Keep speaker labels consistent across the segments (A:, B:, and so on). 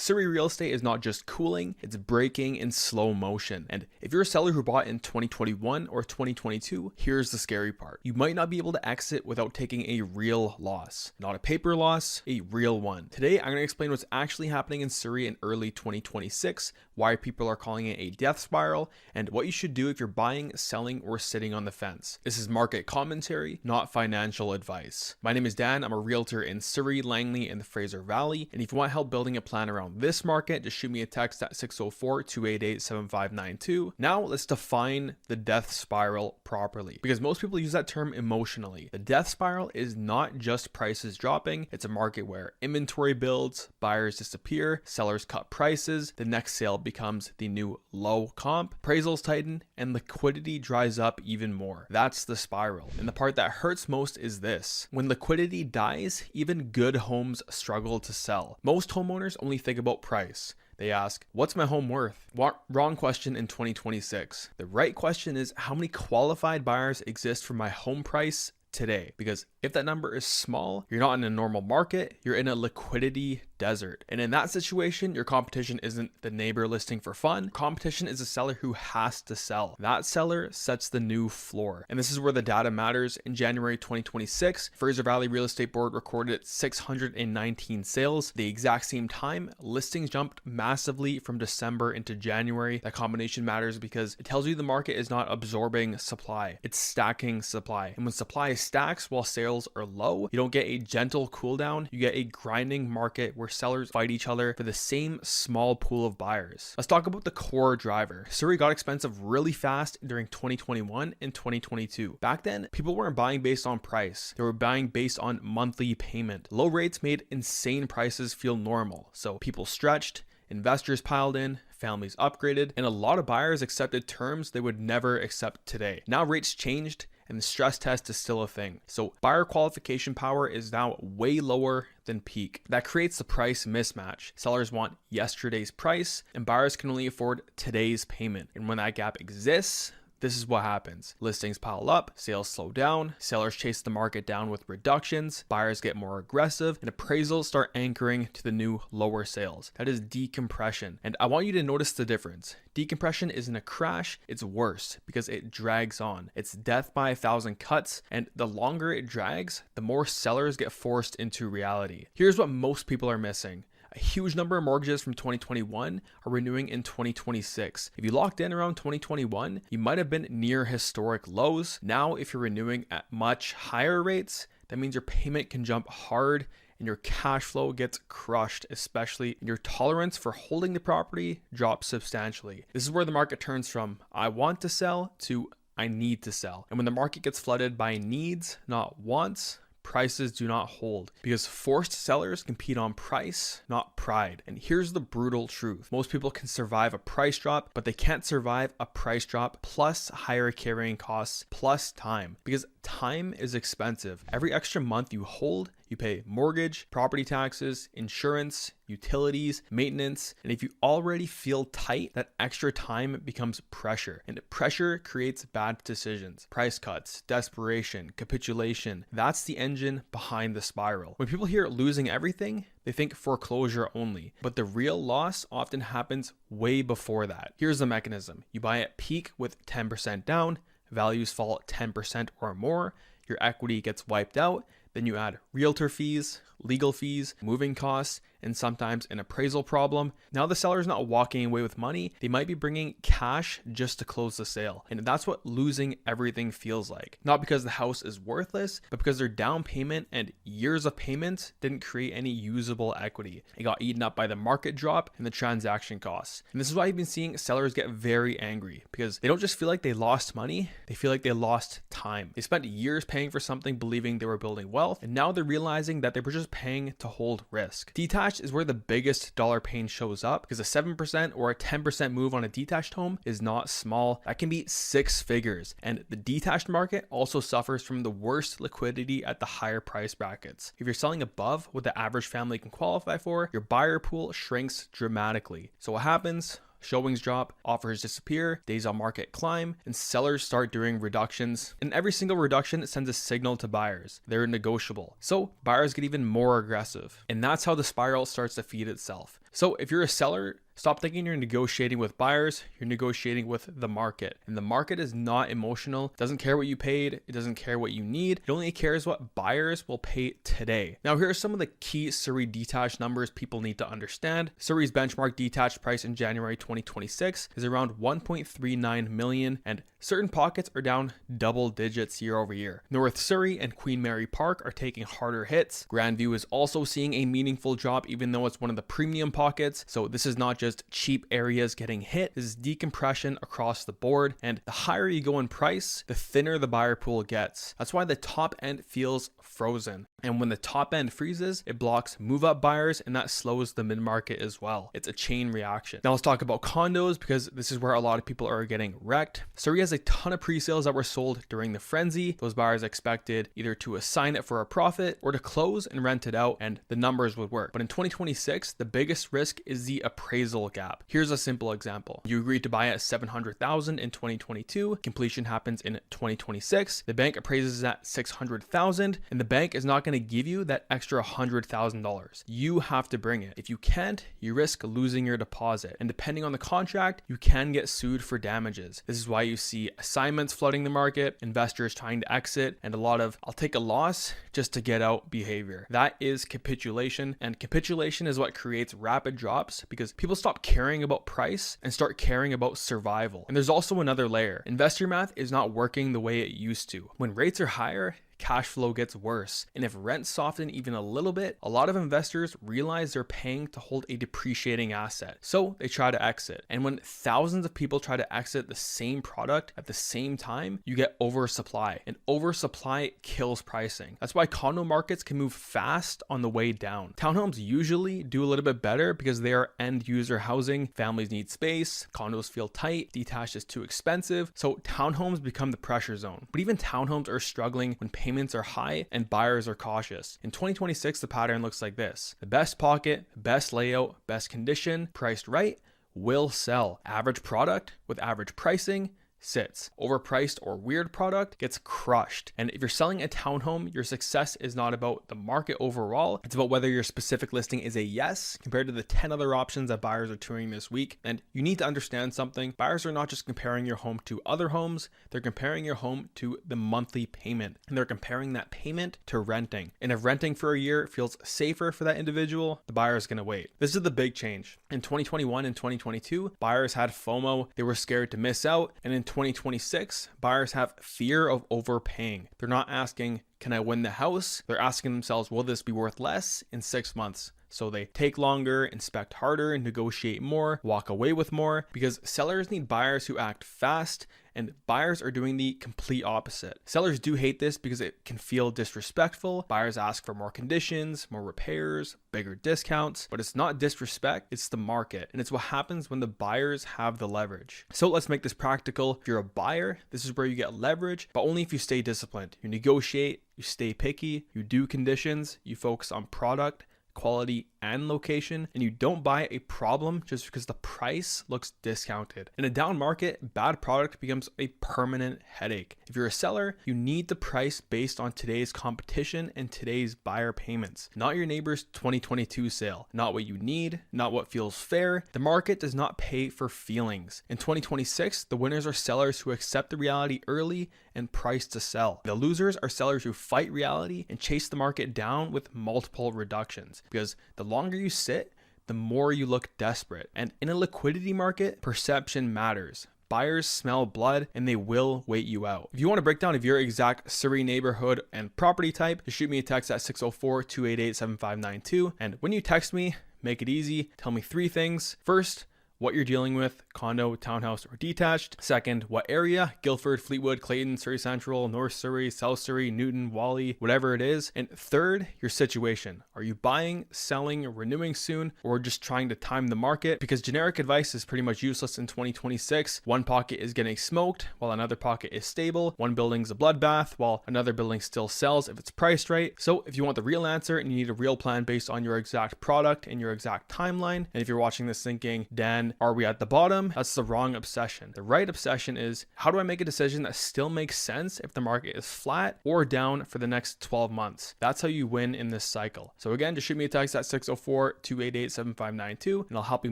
A: Surrey real estate is not just cooling, it's breaking in slow motion. And if you're a seller who bought in 2021 or 2022, here's the scary part. You might not be able to exit without taking a real loss. Not a paper loss, a real one. Today, I'm going to explain what's actually happening in Surrey in early 2026, why people are calling it a death spiral, and what you should do if you're buying, selling, or sitting on the fence. This is market commentary, not financial advice. My name is Dan. I'm a realtor in Surrey, Langley, and the Fraser Valley. And if you want help building a plan around this market, just shoot me a text at 604-288-7592. Now let's define the death spiral properly, because most people use that term emotionally. The death spiral is not just prices dropping. It's a market where inventory builds, buyers disappear, sellers cut prices, the next sale becomes the new low comp, appraisals tighten, and liquidity dries up even more. That's the spiral. And the part that hurts most is this. When liquidity dies, even good homes struggle to sell. Most homeowners only think about price. They ask, what's my home worth? Wrong question in 2026. The right question is, how many qualified buyers exist for my home price today? Because if that number is small, you're not in a normal market, you're in a liquidity desert. And in that situation, your competition isn't the neighbor listing for fun. Competition is a seller who has to sell. That seller sets the new floor. And this is where the data matters. In January 2026, Fraser Valley Real Estate Board recorded 619 sales. The exact same time, listings jumped massively from December into January. That combination matters because it tells you the market is not absorbing supply, it's stacking supply. And when supply stacks while sales are low, you don't get a gentle cool down, you get a grinding market where sellers fight each other for the same small pool of buyers. Let's talk about the core driver. Surrey got expensive really fast during 2021 and 2022. Back then, people weren't buying based on price. They were buying based on monthly payment. Low rates made insane prices feel normal. So people stretched, investors piled in, families upgraded, and a lot of buyers accepted terms they would never accept today. Now rates changed, and the stress test is still a thing. So buyer qualification power is now way lower than peak. That creates the price mismatch. Sellers want yesterday's price, and buyers can only afford today's payment. And when that gap exists, this is what happens. Listings pile up, sales slow down, sellers chase the market down with reductions, buyers get more aggressive, and appraisals start anchoring to the new lower sales. That is decompression. And I want you to notice the difference. Decompression isn't a crash, it's worse because it drags on. It's death by 1,000 cuts, and the longer it drags, the more sellers get forced into reality. Here's what most people are missing. A huge number of mortgages from 2021 are renewing in 2026. If you locked in around 2021, you might have been near historic lows. Now, if you're renewing at much higher rates, that means your payment can jump hard and your cash flow gets crushed, especially your tolerance for holding the property drops substantially. This is where the market turns from I want to sell to I need to sell. And when the market gets flooded by needs, not wants, prices do not hold, because forced sellers compete on price, not pride. And here's the brutal truth. Most people can survive a price drop, but they can't survive a price drop plus higher carrying costs plus time, because time is expensive. Every extra month you hold, you pay mortgage, property taxes, insurance, utilities, maintenance. And if you already feel tight, that extra time becomes pressure. And pressure creates bad decisions, price cuts, desperation, capitulation. That's the engine behind the spiral. When people hear losing everything, they think foreclosure only, but the real loss often happens way before that. Here's the mechanism. You buy at peak with 10% down, values fall 10% or more, your equity gets wiped out, then you add realtor fees, legal fees, moving costs, and sometimes an appraisal problem. Now the seller is not walking away with money. They might be bringing cash just to close the sale. And that's what losing everything feels like. Not because the house is worthless, but because their down payment and years of payments didn't create any usable equity. It got eaten up by the market drop and the transaction costs. And this is why I've been seeing sellers get very angry, because they don't just feel like they lost money, they feel like they lost time. They spent years paying for something believing they were building wealth, and now they're realizing that they were just paying to hold risk. Detached is where the biggest dollar pain shows up, because a 7% or a 10% move on a detached home is not small. That can be 6 figures. And the detached market also suffers from the worst liquidity at the higher price brackets. If you're selling above what the average family can qualify for, your buyer pool shrinks dramatically. So what happens? Showings drop, offers disappear, days on market climb, and sellers start doing reductions. And every single reduction sends a signal to buyers. They're negotiable. So buyers get even more aggressive. And that's how the spiral starts to feed itself. So if you're a seller, stop thinking you're negotiating with buyers, you're negotiating with the market. And the market is not emotional, it doesn't care what you paid, it doesn't care what you need, it only cares what buyers will pay today. Now here are some of the key Surrey detached numbers people need to understand. Surrey's benchmark detached price in January 2026 is around 1.39 million, and certain pockets are down double digits year over year. North Surrey and Queen Mary Park are taking harder hits. Grandview is also seeing a meaningful drop even though it's one of the premium pockets. So this is not just cheap areas getting hit, this is decompression across the board, and the higher you go in price, the thinner the buyer pool gets. That's why the top end feels frozen. And when the top end freezes, it blocks move up buyers and that slows the mid-market as well. It's a chain reaction. Now let's talk about condos because this is where a lot of people are getting wrecked. Surrey has a ton of pre-sales that were sold during the frenzy. Those buyers expected either to assign it for a profit or to close and rent it out and the numbers would work. But in 2026, the biggest risk is the appraisal gap. Here's a simple example. You agreed to buy at $700,000 in 2022. Completion happens in 2026. The bank appraises at $600,000 and the bank is not going to give you that extra $100,000. You have to bring it. If you can't, you risk losing your deposit. And depending on the contract, you can get sued for damages. This is why you see assignments flooding the market, investors trying to exit, and a lot of I'll take a loss just to get out behavior. That is capitulation, and capitulation is what creates rapid drops because people stop caring about price and start caring about survival. And there's also another layer. Investor math is not working the way it used to. When rates are higher, cash flow gets worse. And if rents soften even a little bit, a lot of investors realize they're paying to hold a depreciating asset. So they try to exit. And when thousands of people try to exit the same product at the same time, you get oversupply. And oversupply kills pricing. That's why condo markets can move fast on the way down. Townhomes usually do a little bit better because they are end user housing. Families need space. Condos feel tight. Detached is too expensive. So townhomes become the pressure zone. But even townhomes are struggling when payments are high and buyers are cautious. In 2026, the pattern looks like this. The best pocket, best layout, best condition, priced right, will sell. Average product with average pricing sits. Overpriced or weird product gets crushed. And if you're selling a townhome, your success is not about the market overall. It's about whether your specific listing is a yes compared to the 10 other options that buyers are touring this week. And you need to understand something. Buyers are not just comparing your home to other homes. They're comparing your home to the monthly payment. And they're comparing that payment to renting. And if renting for a year feels safer for that individual, the buyer is going to wait. This is the big change. In 2021 and 2022, buyers had FOMO. They were scared to miss out. And in 2026, buyers have fear of overpaying. They're not asking, can I win the house? They're asking themselves, will this be worth less in 6 months? So they take longer, inspect harder, negotiate more, walk away with more, because sellers need buyers who act fast and buyers are doing the complete opposite. Sellers do hate this because it can feel disrespectful. Buyers ask for more conditions, more repairs, bigger discounts, but it's not disrespect, it's the market. And it's what happens when the buyers have the leverage. So let's make this practical. If you're a buyer, this is where you get leverage, but only if you stay disciplined. You negotiate, you stay picky, you do conditions, you focus on product, quality, and location, and you don't buy a problem just because the price looks discounted. In a down market, bad product becomes a permanent headache. If you're a seller, you need the price based on today's competition and today's buyer payments, not your neighbor's 2022 sale, not what you need, not what feels fair. The market does not pay for feelings. In 2026, the winners are sellers who accept the reality early and price to sell. The losers are sellers who fight reality and chase the market down with multiple reductions, because the longer you sit, the more you look desperate. And in a liquidity market, perception matters. Buyers smell blood and they will wait you out. If you want a breakdown of your exact Surrey neighborhood and property type, just shoot me a text at 604-288-7592. And when you text me, make it easy. Tell me 3 things. First, what you're dealing with, condo, townhouse, or detached. Second, what area, Guildford, Fleetwood, Clayton, Surrey Central, North Surrey, South Surrey, Newton, Whalley, whatever it is. And third, your situation. Are you buying, selling, renewing soon, or just trying to time the market? Because generic advice is pretty much useless in 2026. One pocket is getting smoked while another pocket is stable. One building's a bloodbath while another building still sells if it's priced right. So if you want the real answer and you need a real plan based on your exact product and your exact timeline, and if you're watching this thinking, Dan, again, are we at the bottom? That's the wrong obsession. The right obsession is, how do I make a decision that still makes sense if the market is flat or down for the next 12 months? That's how you win in this cycle. So again, just shoot me a text at 604-288-7592 and I'll help you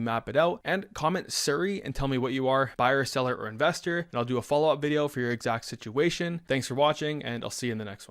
A: map it out. And comment Surrey and tell me what you are, buyer, seller, or investor, and I'll do a follow-up video for your exact situation. Thanks for watching, and I'll see you in the next one.